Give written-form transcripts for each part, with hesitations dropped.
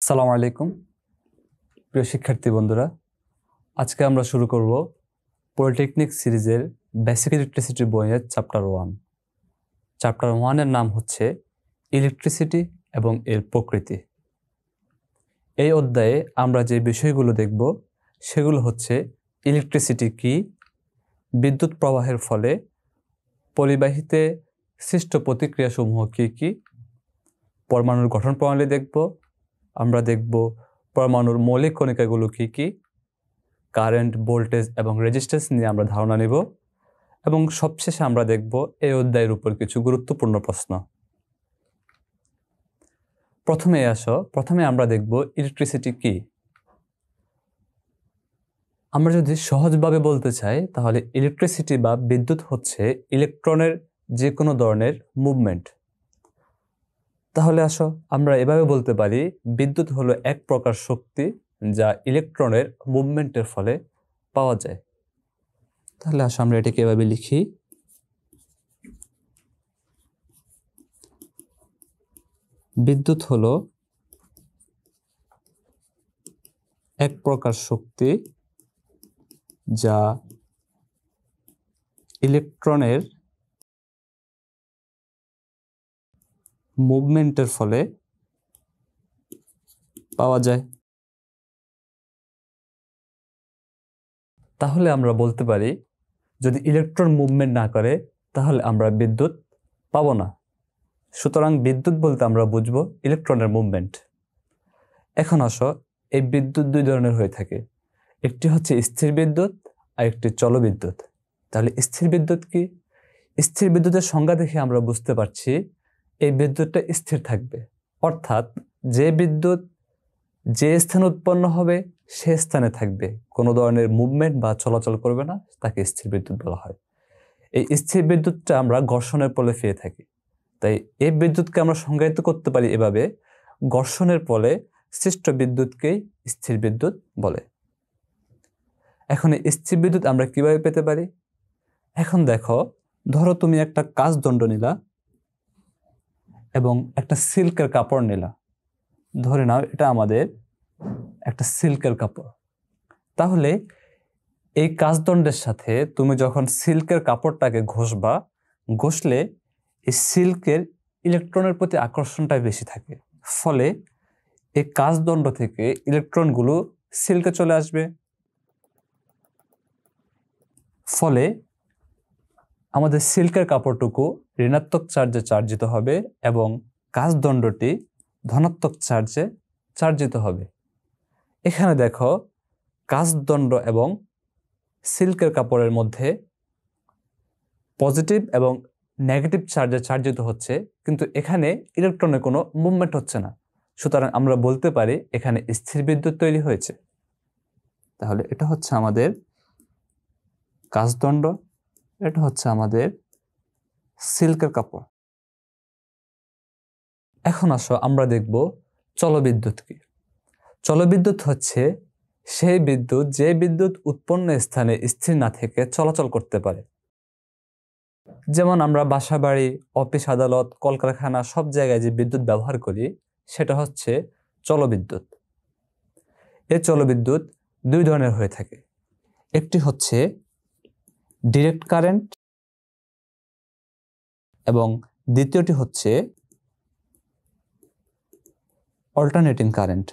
আসসালামু আলাইকুম প্রিয় শিক্ষার্থী বন্ধুরা, আজকে আমরা শুরু করব পলিটেকনিক সিরিজের বেসিক ইলেকট্রিসিটি বইয়ের চ্যাপ্টার 1। চ্যাপ্টার 1 এর নাম হচ্ছে ইলেকট্রিসিটি এবং এর প্রকৃতি। এই অধ্যায়ে আমরা যে বিষয়গুলো দেখব সেগুলো হচ্ছে ইলেকট্রিসিটি কি, বিদ্যুৎ প্রবাহের ফলে পরিবাহীতে সৃষ্ট প্রতিক্রিয়াসমূহ কি কি, পরমাণুর গঠন প্রণালী দেখব, আমরা দেখব পরমাণুর মৌলিক কণিকাগুলো কি কি, কারেন্ট, ভোল্টেজ এবং রেজিস্ট্যান্স নিয়ে আমরা ধারণা নেব এবং সবশেষে আমরা দেখব এই অধ্যায়ের উপর কিছু গুরুত্বপূর্ণ প্রশ্ন। প্রথমে আমরা দেখব ইলেকট্রিসিটি কি। আমরা যদি সহজভাবে বলতে চাই তাহলে ইলেকট্রিসিটি বা বিদ্যুৎ হচ্ছে ইলেকট্রনের যে কোনো ধরনের মুভমেন্ট। তাহলে আমরা এভাবে বলতে পারি বিদ্যুৎ হলো এক প্রকার শক্তি যা ইলেকট্রনের মুভমেন্টের ফলে পাওয়া যায়। তাহলে আমরা এটাকে এভাবে লিখি, বিদ্যুৎ হলো এক প্রকার শক্তি যা ইলেকট্রনের মুভমেন্টের ফলে পাওয়া যায়। তাহলে আমরা বলতে পারি যদি ইলেকট্রন মুভমেন্ট না করে তাহলে আমরা বিদ্যুৎ পাবো না। সুতরাং বিদ্যুৎ বলতে আমরা বুঝবো ইলেকট্রনের মুভমেন্ট। এখন এই বিদ্যুৎ দুই ধরনের হয়ে থাকে, একটি হচ্ছে স্থির বিদ্যুৎ আর একটি চলবিদ্যুৎ। তাহলে স্থির বিদ্যুৎ কি? স্থির বিদ্যুতের সংজ্ঞা দেখে আমরা বুঝতে পারছি এই বিদ্যুৎটা স্থির থাকবে, অর্থাৎ যে বিদ্যুৎ যে স্থানে উৎপন্ন হবে সে স্থানে থাকবে, কোনো ধরনের মুভমেন্ট বা চলাচল করবে না, তাকে স্থির বিদ্যুৎ বলা হয়। এই স্থির বিদ্যুৎটা আমরা ঘর্ষণের ফলে পেয়ে থাকি। তাই এই বিদ্যুৎকে আমরা সংজ্ঞায়িত করতে পারি এভাবে, ঘর্ষণের ফলে সৃষ্ট বিদ্যুৎকেই স্থির বিদ্যুৎ বলে। এখন এই স্থির বিদ্যুৎ আমরা কিভাবে পেতে পারি? এখন দেখো, ধরো তুমি একটা কাচদণ্ড নিলা এবং একটা সিল্কের কাপড় নিলা। ধরে নাও এটা আমাদের একটা সিল্কের কাপড়। তাহলে এই কাচদণ্ডের সাথে তুমি যখন সিল্কের কাপড়টাকে ঘষলে এই সিল্কের ইলেকট্রনের প্রতি আকর্ষণটা বেশি থাকে, ফলে এই কাচদণ্ড থেকে ইলেকট্রনগুলো সিল্কে চলে আসবে। ফলে আমাদের সিল্কের কাপড়টুকু ঋণাত্মক চার্জে চার্জিত হবে এবং কাচদণ্ডটি ধনাত্মক চার্জে চার্জিত হবে। এখানে দেখো, কাচদণ্ড এবং সিল্কের কাপড়ের মধ্যে পজিটিভ এবং নেগেটিভ চার্জে চার্জিত হচ্ছে, কিন্তু এখানে ইলেকট্রনের কোনো মুভমেন্ট হচ্ছে না। সুতরাং আমরা বলতে পারি এখানে স্থির বিদ্যুৎ তৈরি হয়েছে। তাহলে এটা হচ্ছে আমাদের কাচদণ্ড, এটা হচ্ছে আমাদের সিল্কের কাপড়। এখন আমরা দেখব চলবিদ্যুৎ কি। চলবিদ্যুৎ হচ্ছে সেই বিদ্যুৎ যে বিদ্যুৎ উৎপন্ন স্থানে স্থির না থেকে চলাচল করতে পারে। যেমন আমরা বাসাবাড়ি, অফিস আদালত, কলকারখানা সব জায়গায় যে বিদ্যুৎ ব্যবহার করি সেটা হচ্ছে চলবিদ্যুৎ। এই চলবিদ্যুৎ দুই ধরনের হয়ে থাকে, একটি হচ্ছে ডিরেক্ট কারেন্ট এবং দ্বিতীয়টি হচ্ছে অল্টারনেটিং কারেন্ট।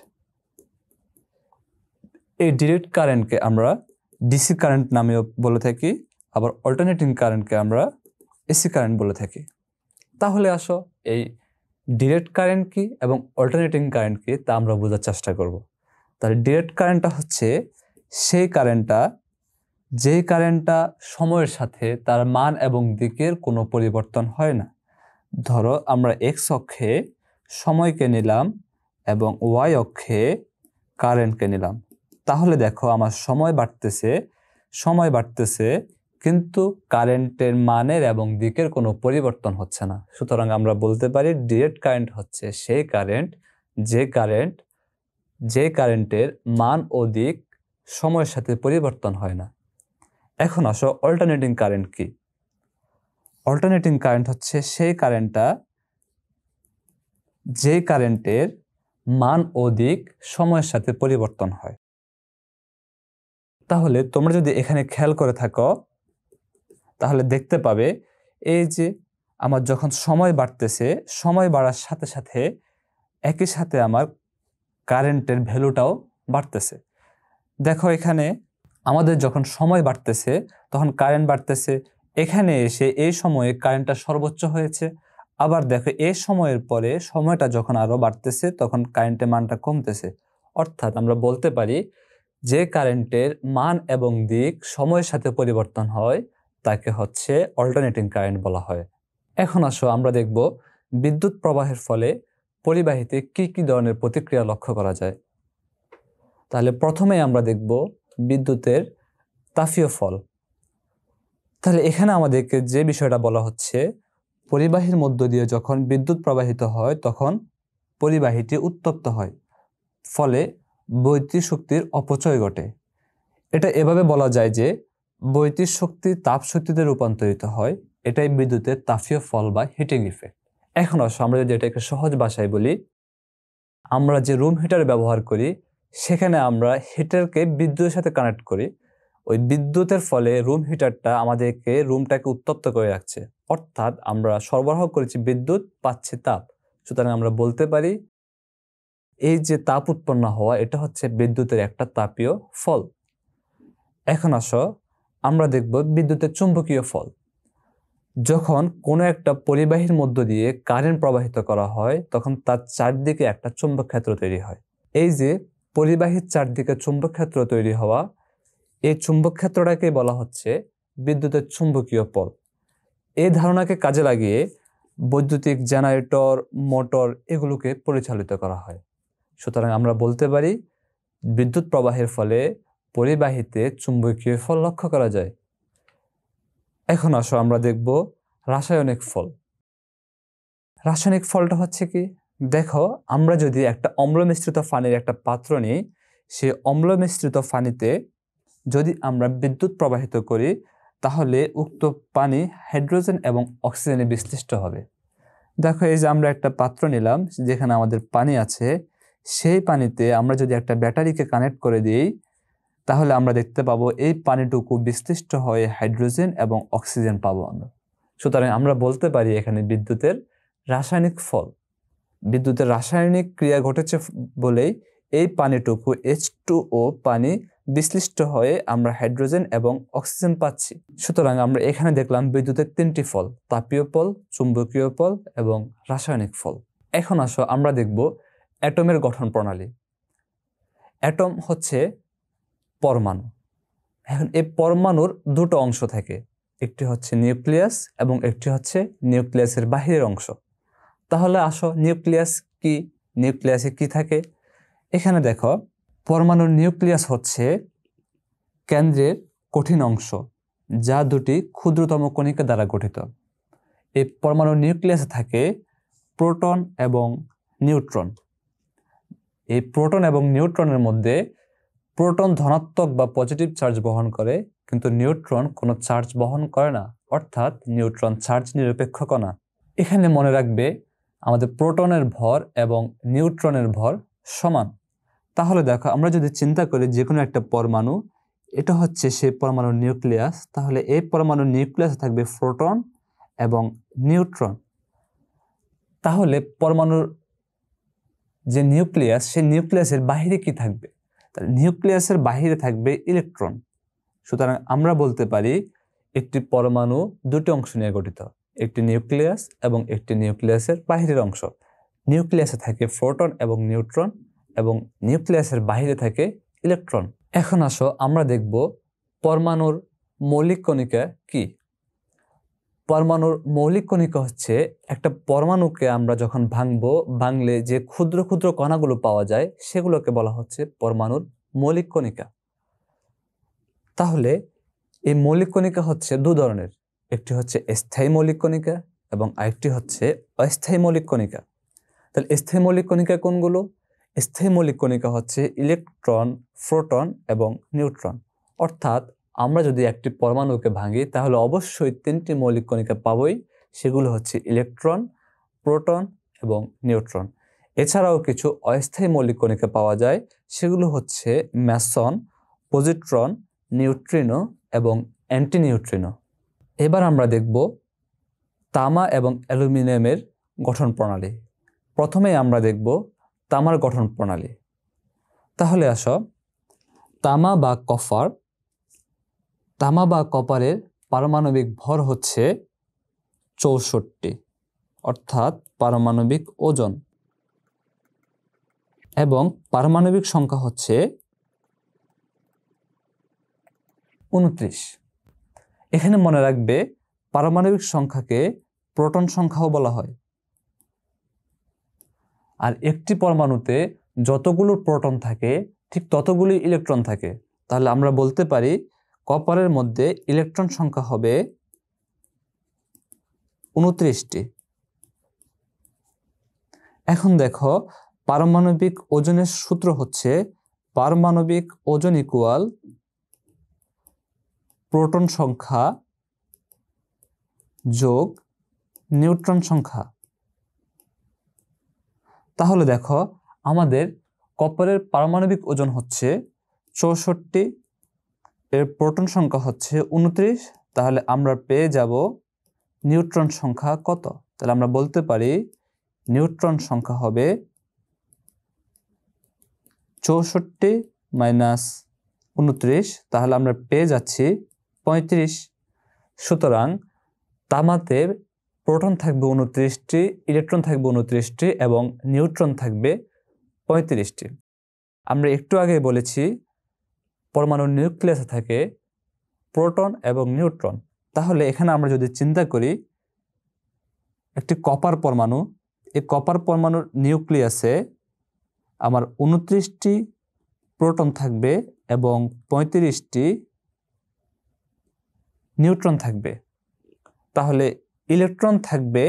এই ডিরেক্ট কারেন্টকে আমরা ডিসি কারেন্ট নামেও বলে থাকি, আবার অল্টারনেটিং কারেন্টকে আমরা এসি কারেন্ট বলে থাকি। তাহলে এই ডিরেক্ট কারেন্ট কি এবং অল্টারনেটিং কারেন্ট কি তা আমরা বোঝার চেষ্টা করব। তাহলে ডিরেক্ট কারেন্টটা হচ্ছে সেই কারেন্টটা যেই কারেন্টটা সময়ের সাথে তার মান এবং দিকের কোনো পরিবর্তন হয় না। ধরো আমরা এক্স অক্ষে সময়কে নিলাম এবং ওয়াই অক্ষে কারেন্টকে নিলাম। তাহলে দেখো আমার সময় বাড়তেছে কিন্তু কারেন্টের মানের এবং দিকের কোনো পরিবর্তন হচ্ছে না। সুতরাং আমরা বলতে পারি ডিরেক্ট কারেন্ট হচ্ছে সেই কারেন্ট যে কারেন্টের মান ও দিক সময়ের সাথে পরিবর্তন হয় না। এখন অল্টারনেটিং কারেন্ট কি? অল্টারনেটিং কারেন্ট হচ্ছে সেই কারেন্টটা যে কারেন্টের মান ও দিক সময়ের সাথে পরিবর্তন হয়। তাহলে তোমরা যদি এখানে খেয়াল করে থাকো তাহলে দেখতে পাবে এই যে আমার যখন সময় বাড়তেছে, সময় বাড়ার সাথে সাথে একই সাথে আমার কারেন্টের ভ্যালুটাও বাড়তেছে। দেখো এখানে আমাদের যখন সময় বাড়তেছে তখন কারেন্ট বাড়তেছে, এখানে এসে এই সময়ে কারেন্টটা সর্বোচ্চ হয়েছে। আবার দেখো এই সময়ের পরে সময়টা যখন আরো বাড়তেছে তখন কারেন্টের মানটা কমতেছে। অর্থাৎ আমরা বলতে পারি যে কারেন্টের মান এবং দিক সময়ের সাথে পরিবর্তন হয় তাকে হচ্ছে অল্টারনেটিং কারেন্ট বলা হয়। এখন আসো আমরা দেখব বিদ্যুৎ প্রবাহের ফলে পরিবাহীতে কি কি ধরনের প্রতিক্রিয়া লক্ষ্য করা যায়। তাহলে প্রথমে আমরা দেখব বিদ্যুতের তাপীয় ফল। তাহলে এখানে আমাদেরকে যে বিষয়টা বলা হচ্ছে, পরিবাহীর মধ্য দিয়ে যখন বিদ্যুৎ প্রবাহিত হয় তখন পরিবাহীটি উত্তপ্ত হয়, ফলে বৈদ্যুতিক শক্তির অপচয় ঘটে। এটা এভাবে বলা যায় যে বৈদ্যুতিক শক্তি তাপ শক্তিতে রূপান্তরিত হয়, এটাই বিদ্যুতের তাপীয় ফল বা হিটিং ইফেক্ট। এখন আসো আমরা যদি এটাকে সহজ ভাষায় বলি, আমরা যে রুম হিটার ব্যবহার করি সেখানে আমরা হিটারকে বিদ্যুতের সাথে কানেক্ট করি, ওই বিদ্যুতের ফলে রুম হিটারটা আমাদেরকে রুমটাকে উত্তপ্ত করে রাখছে। অর্থাৎ আমরা সরবরাহ করেছি বিদ্যুৎ, পাচ্ছি তাপ। সুতরাং আমরা বলতে পারি এই যে তাপ উৎপন্ন হওয়া এটা হচ্ছে বিদ্যুতের একটা তাপীয় ফল। এখন আসো আমরা দেখব বিদ্যুতের চুম্বকীয় ফল। যখন কোনো একটা পরিবাহীর মধ্য দিয়ে কারেন্ট প্রবাহিত করা হয় তখন তার চারদিকে একটা চুম্বক ক্ষেত্র তৈরি হয়। এই যে পরিবাহীর চারদিকে চুম্বক ক্ষেত্র তৈরি হওয়া, এই চুম্বক ক্ষেত্রটাকে বলা হচ্ছে বিদ্যুতের চুম্বকীয় পল। এই ধারণাকে কাজে লাগিয়ে বৈদ্যুতিক জেনারেটর, মোটর এগুলোকে পরিচালিত করা হয়। সুতরাং আমরা বলতে পারি বিদ্যুৎ প্রবাহের ফলে পরিবাহীতে চুম্বকীয় ফল লক্ষ্য করা যায়। এখন আসো আমরা দেখব রাসায়নিক ফল। রাসায়নিক ফলটা হচ্ছে কি, দেখো আমরা যদি একটা অম্ল মিশ্রিত পানির একটা পাত্র নিই, সেই অম্ল মিশ্রিত পানিতে যদি আমরা বিদ্যুৎ প্রবাহিত করি তাহলে উক্ত পানি হাইড্রোজেন এবং অক্সিজেনে বিশ্লিষ্ট হবে। দেখো এই যে আমরা একটা পাত্র নিলাম যেখানে আমাদের পানি আছে, সেই পানিতে আমরা যদি একটা ব্যাটারিকে কানেক্ট করে দিই তাহলে আমরা দেখতে পাবো এই পানিটুকু বিশ্লিষ্ট হয়ে হাইড্রোজেন এবং অক্সিজেন পাবো আমরা। সুতরাং আমরা বলতে পারি এখানে বিদ্যুতের রাসায়নিক ফল, বিদ্যুতের রাসায়নিক ক্রিয়া ঘটেছে বলেই এই পানিটুকু H2O পানি বিশ্লিষ্ট হয়ে আমরা হাইড্রোজেন এবং অক্সিজেন পাচ্ছি। সুতরাং আমরা এখানে দেখলাম বিদ্যুতের তিনটি ফল, তাপীয় ফল, চুম্বকীয় ফল এবং রাসায়নিক ফল। এখন আসো আমরা দেখব অ্যাটমের গঠন প্রণালী। অ্যাটম হচ্ছে পরমাণু। এখন এই পরমাণুর দুটো অংশ থাকে, একটি হচ্ছে নিউক্লিয়াস এবং একটি হচ্ছে নিউক্লিয়াসের বাহিরের অংশ। তাহলে আসো নিউক্লিয়াস কি, নিউক্লিয়াসে কি থাকে। এখানে দেখো পরমাণুর নিউক্লিয়াস হচ্ছে কেন্দ্রের কঠিন অংশ যা দুটি ক্ষুদ্রতম কণিকা দ্বারা গঠিত। এই পরমাণুর নিউক্লিয়াসে থাকে প্রোটন এবং নিউট্রন। এই প্রোটন এবং নিউট্রনের মধ্যে প্রোটন ধনাত্মক বা পজিটিভ চার্জ বহন করে, কিন্তু নিউট্রন কোনো চার্জ বহন করে না, অর্থাৎ নিউট্রন চার্জ নিরপেক্ষ কণা। এখানে মনে রাখবে আমাদের প্রোটনের ভর এবং নিউট্রনের ভর সমান। তাহলে দেখো আমরা যদি চিন্তা করি যে কোনো একটা পরমাণু, এটা হচ্ছে সেই পরমাণুর নিউক্লিয়াস, তাহলে এই পরমাণুর নিউক্লিয়াসে থাকবে প্রোটন এবং নিউট্রন। তাহলে পরমাণুর যে নিউক্লিয়াস, সেই নিউক্লিয়াসের বাহিরে কি থাকবে? তাহলে নিউক্লিয়াসের বাহিরে থাকবে ইলেকট্রন। সুতরাং আমরা বলতে পারি একটি পরমাণু দুটি অংশ নিয়ে গঠিত, একটি নিউক্লিয়াস এবং একটি নিউক্লিয়াসের বাহিরের অংশ। নিউক্লিয়াসে থাকে প্রোটন এবং নিউট্রন এবং নিউক্লিয়াসের বাহিরে থাকে ইলেকট্রন। এখন আসো আমরা দেখব পরমাণুর মৌলিক কণিকা কি। পরমাণুর মৌলিক কণিকা হচ্ছে একটা পরমাণুকে আমরা যখন ভাঙলে যে ক্ষুদ্র ক্ষুদ্র কণাগুলো পাওয়া যায় সেগুলোকে বলা হচ্ছে পরমাণুর মৌলিক কণিকা। তাহলে এই মৌলিক কণিকা হচ্ছে দু ধরনের, একটি হচ্ছে স্থায়ী মৌলিক কণিকা এবং আরেকটি হচ্ছে অস্থায়ী মৌলিক কণিকা। তাহলে স্থায়ী মৌলিক কণিকা কোনগুলো? স্থায়ী মৌলিক কণিকা হচ্ছে ইলেকট্রন, প্রোটন এবং নিউট্রন। অর্থাৎ আমরা যদি একটি পরমাণুকে ভাঙি তাহলে অবশ্যই তিনটি মৌলিক কণিকা পাবই, সেগুলো হচ্ছে ইলেকট্রন, প্রোটন এবং নিউট্রন। এছাড়াও কিছু অস্থায়ী মৌলিক কণিকা পাওয়া যায়, সেগুলো হচ্ছে ম্যাসন, পজিট্রন, নিউট্রিনো এবং অ্যান্টিনিউট্রিনো। এবার আমরা দেখব তামা এবং অ্যালুমিনিয়ামের গঠন প্রণালী। প্রথমে আমরা দেখব তামার গঠন প্রণালী। তাহলে আসো, তামা বা কপারের পারমাণবিক ভর হচ্ছে 64, অর্থাৎ পারমাণবিক ওজন, এবং পারমাণবিক সংখ্যা হচ্ছে 29। এখানে মনে রাখবে পারমাণবিক সংখ্যাকে প্রোটন সংখ্যাও বলা হয়। আর একটি পরমাণুতে যতগুলো প্রোটন থাকে ঠিক ততগুলি ইলেকট্রন থাকে। তাহলে আমরা বলতে পারি কপারের মধ্যে ইলেকট্রন সংখ্যা হবে 29টি। এখন দেখো, পারমাণবিক ওজনের সূত্র হচ্ছে পারমাণবিক ওজন ইকুয়াল প্রোটন সংখ্যা যোগ নিউট্রন সংখ্যা। তাহলে দেখো, আমাদের কপারের পারমাণবিক ওজন হচ্ছে 64, এর প্রোটন সংখ্যা হচ্ছে 29। তাহলে আমরা পেয়ে যাব নিউট্রন সংখ্যা কত। তাহলে আমরা বলতে পারি নিউট্রন সংখ্যা হবে 64 মাইনাস 29, তাহলে আমরা পেয়ে যাচ্ছি 35। সুতরাং তামাতে প্রোটন থাকবে 29টি, ইলেকট্রন থাকবে 29টি এবং নিউট্রন থাকবে 35টি। আমরা একটু আগে বলেছি পরমাণুর নিউক্লিয়াসে থাকে প্রোটন এবং নিউট্রন। তাহলে এখানে আমরা যদি চিন্তা করি একটি কপার পরমাণু, এই কপার পরমাণুর নিউক্লিয়াসে আমার 29টি প্রোটন থাকবে এবং 35টি নিউট্রন থাকবে। তাহলে ইলেকট্রন থাকবে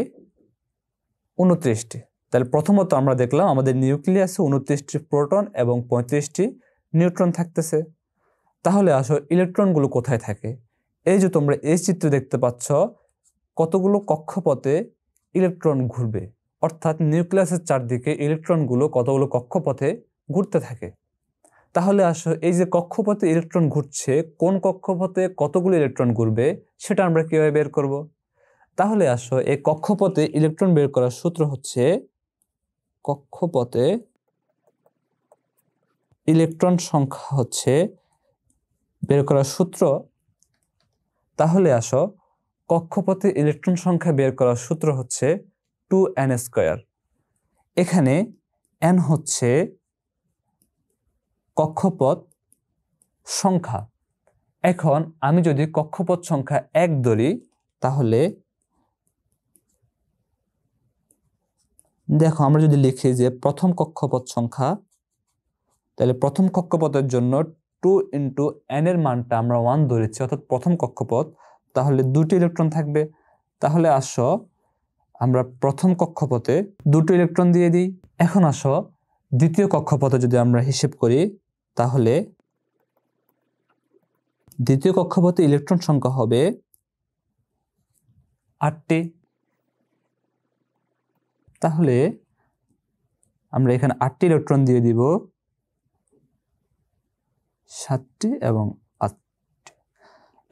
29টি। তাহলে প্রথমত আমরা দেখলাম আমাদের নিউক্লিয়াসে 29টি প্রোটন এবং 35টি নিউট্রন থাকতেছে। তাহলে আসো ইলেকট্রনগুলো কোথায় থাকে। এই যে তোমরা এই চিত্রে দেখতে পাচ্ছ কতগুলো কক্ষপথে ইলেকট্রন ঘুরবে, অর্থাৎ নিউক্লিয়াসের চারদিকে ইলেকট্রনগুলো কতগুলো কক্ষপথে ঘুরতে থাকে। তাহলে আসো এই যে কক্ষপথে ইলেকট্রন ঘুরছে, কোন কক্ষপথে কতগুলো ইলেকট্রন ঘুরবে সেটা আমরা কিভাবে বের করব। তাহলে আসো এই কক্ষপথে ইলেকট্রন বের করার সূত্র হচ্ছে কক্ষপথে ইলেকট্রন সংখ্যা হচ্ছে বের করার সূত্র। তাহলে আসো কক্ষপথে ইলেকট্রন সংখ্যা বের করার সূত্র হচ্ছে 2n²। এখানে n হচ্ছে কক্ষপথ সংখ্যা। এখন আমি যদি কক্ষপথ সংখ্যা 1 ধরি, তাহলে দেখো আমরা যদি লিখি যে প্রথম কক্ষপথ সংখ্যা, তাহলে প্রথম কক্ষপথের জন্য 2 × n এর মানটা আমরা 1 ধরেছি, অর্থাৎ প্রথম কক্ষপথ। তাহলে 2টি ইলেকট্রন থাকবে। তাহলে আসো আমরা প্রথম কক্ষপথে 2টি ইলেকট্রন দিয়ে দিই। এখন আসো দ্বিতীয় কক্ষপথে যদি আমরা হিসেব করি, তাহলে দ্বিতীয় কক্ষপথে ইলেকট্রন সংখ্যা হবে 8টি। তাহলে আমরা এখানে 8টি ইলেকট্রন দিয়ে দিব, 7টি এবং 8টি।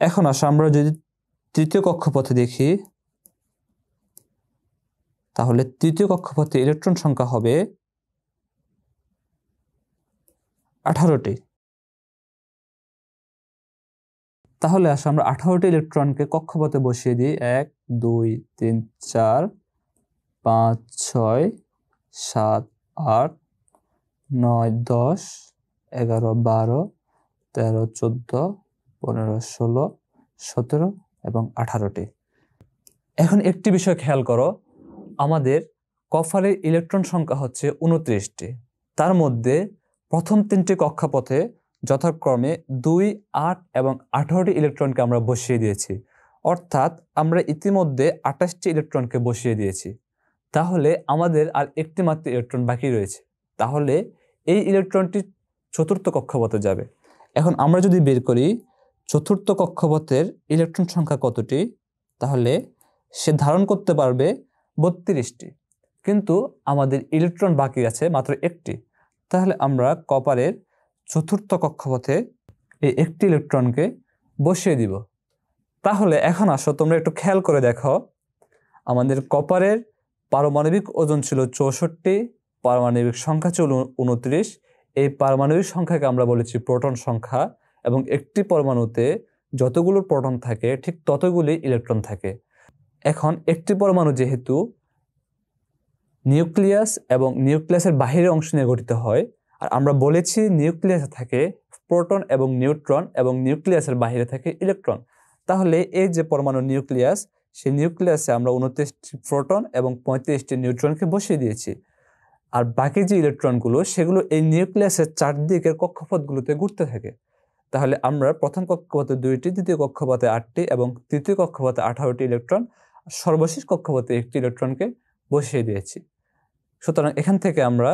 এখন আসো আমরা যদি তৃতীয় কক্ষপথে দেখি, তাহলে তৃতীয় কক্ষপথে ইলেকট্রন সংখ্যা হবে 18টি। তাহলে আসো আমরা 18টি ইলেকট্রনকে কক্ষপথে বসিয়ে দিই। 1 2 3 4 5 6 7 8 9 10 11 12 13 14 15 16 17 এবং 18টি। এখন একটি বিষয় খেয়াল করো, আমাদের কপারের ইলেকট্রন সংখ্যা হচ্ছে 29টি। তার মধ্যে প্রথম 3টি কক্ষপথে যথাক্রমে 2 8 এবং 18টি ইলেকট্রনকে আমরা বসিয়ে দিয়েছি, অর্থাৎ আমরা ইতিমধ্যে 28টি ইলেকট্রনকে বসিয়ে দিয়েছি। তাহলে আমাদের আর একটি মাত্র ইলেকট্রন বাকি রয়েছে। তাহলে এই ইলেকট্রনটি চতুর্থ কক্ষপথে যাবে। এখন আমরা যদি বের করি চতুর্থ কক্ষপথের ইলেকট্রন সংখ্যা কতটি, তাহলে সে ধারণ করতে পারবে 32টি। কিন্তু আমাদের ইলেকট্রন বাকি আছে মাত্র একটি। তাহলে আমরা কপারের চতুর্থ কক্ষপথে এই একটি ইলেকট্রনকে বসিয়ে দিব। তাহলে এখন আসো তোমরা একটু খেয়াল করে দেখো, আমাদের কপারের পারমাণবিক ওজন ছিল 64, পারমাণবিক সংখ্যা ছিল 29। এই পারমাণবিক সংখ্যাকে আমরা বলেছি প্রোটন সংখ্যা, এবং একটি পরমাণুতে যতগুলো প্রোটন থাকে ঠিক ততগুলি ইলেকট্রন থাকে। এখন একটি পরমাণু যেহেতু নিউক্লিয়াস এবং নিউক্লিয়াসের বাহিরের অংশ নিয়ে গঠিত হয়, আর আমরা বলেছি নিউক্লিয়াসে থাকে প্রোটন এবং নিউট্রন এবং নিউক্লিয়াসের বাহিরে থাকে ইলেকট্রন। তাহলে এই যে পরমাণু নিউক্লিয়াস, সেই নিউক্লিয়াসে আমরা 29টি প্রোটন এবং 35টি নিউট্রনকে বসিয়ে দিয়েছি। আর বাকি যে ইলেকট্রনগুলো সেগুলো এই নিউক্লিয়াসের চারদিকের কক্ষপথগুলোতে ঘুরতে থাকে। তাহলে আমরা প্রথম কক্ষপথে 2টি, দ্বিতীয় কক্ষপথে 8টি এবং তৃতীয় কক্ষপথে 18টি ইলেকট্রন, সর্বশেষ কক্ষপথে একটি ইলেকট্রনকে বসিয়ে দিয়েছি। সুতরাং এখান থেকে আমরা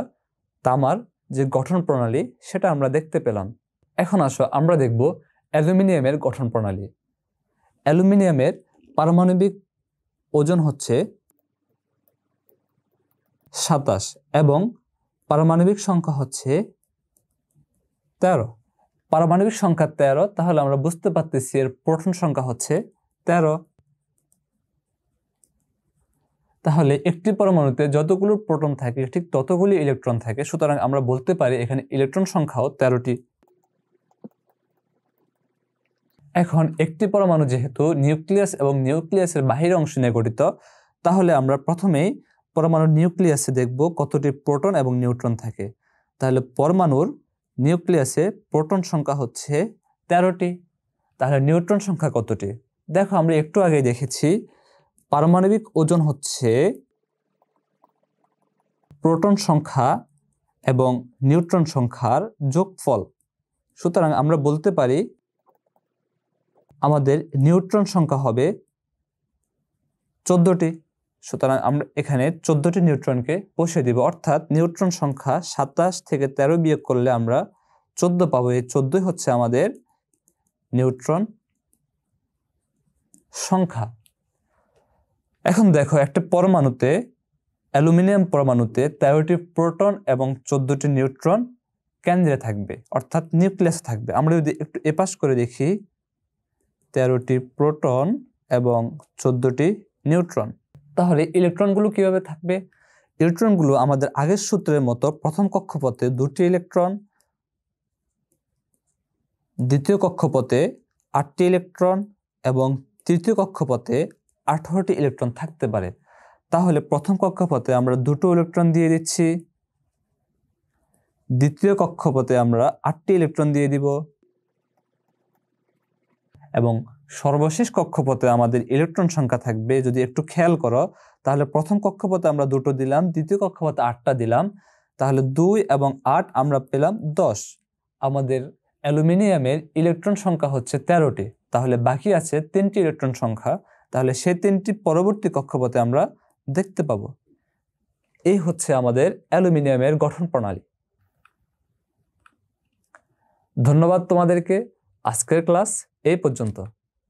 তামার যে গঠন প্রণালী সেটা আমরা দেখতে পেলাম। এখন আসো আমরা দেখব অ্যালুমিনিয়ামের গঠন প্রণালী। অ্যালুমিনিয়ামের পারমাণবিক ওজন হচ্ছে 27 এবং পারমাণবিক সংখ্যা হচ্ছে 13। পারমাণবিক সংখ্যা 13, তাহলে আমরা বুঝতে পারতেছি এর প্রোটন সংখ্যা হচ্ছে 13। তাহলে একটি পরমাণুতে যতগুলো প্রোটন থাকে ঠিক ততগুলি ইলেকট্রন থাকে, সুতরাং আমরা বলতে পারি এখানে ইলেকট্রন সংখ্যাও 13টি। এখন একটি পরমাণু যেহেতু নিউক্লিয়াস এবং নিউক্লিয়াসের বাহিরের অংশ নিয়ে গঠিত, তাহলে আমরা প্রথমেই পরমাণুর নিউক্লিয়াসে দেখব কতটি প্রোটন এবং নিউট্রন থাকে। তাহলে পরমাণুর নিউক্লিয়াসে প্রোটন সংখ্যা হচ্ছে 13টি। তাহলে নিউট্রন সংখ্যা কতটি? দেখো আমরা একটু আগে দেখেছি পারমাণবিক ওজন হচ্ছে প্রোটন সংখ্যা এবং নিউট্রন সংখ্যার যোগফল। সুতরাং আমরা বলতে পারি আমাদের নিউট্রন সংখ্যা হবে 14টি। সুতরাং আমরা এখানে 14টি নিউট্রনকে বসিয়ে দিব, অর্থাৎ নিউট্রন সংখ্যা 27 থেকে 13 বিয়োগ করলে আমরা 14 পাবো। এই 14 হচ্ছে আমাদের নিউট্রন সংখ্যা। এখন দেখো একটা পরমাণুতে, অ্যালুমিনিয়াম পরমাণুতে 13টি প্রোটন এবং 14টি নিউট্রন কেন্দ্রে থাকবে, অর্থাৎ নিউক্লিয়াসে থাকবে। আমরা যদি একটু এপাশ করে দেখি, 13টি প্রোটন এবং 14টি নিউট্রন। তাহলে ইলেকট্রনগুলো কিভাবে থাকবে? ইলেকট্রনগুলো আমাদের আগের সূত্রের মতো প্রথম কক্ষপথে 2টি ইলেকট্রন, দ্বিতীয় কক্ষপথে 8টি ইলেকট্রন এবং তৃতীয় কক্ষপথে 18টি ইলেকট্রন থাকতে পারে। তাহলে প্রথম কক্ষপথে আমরা 2টো ইলেকট্রন দিয়ে দিচ্ছি, দ্বিতীয় কক্ষপথে আমরা 8টি ইলেকট্রন দিয়ে দিব, এবং সর্বশেষ কক্ষপথে আমাদের ইলেকট্রন সংখ্যা থাকবে, যদি একটু খেয়াল করো তাহলে প্রথম কক্ষপথে আমরা 2টো দিলাম, দ্বিতীয় কক্ষপথে 8টা দিলাম, তাহলে 2 এবং 8 আমরা পেলাম 10। আমাদের অ্যালুমিনিয়ামের ইলেকট্রন সংখ্যা হচ্ছে 13টি, তাহলে বাকি আছে 3টি ইলেকট্রন সংখ্যা, তাহলে সেই 3টি পরবর্তী কক্ষপথে আমরা দেখতে পাবো। এই হচ্ছে আমাদের অ্যালুমিনিয়ামের গঠন প্রণালী। ধন্যবাদ তোমাদেরকে। আজকের ক্লাস এই পর্যন্ত।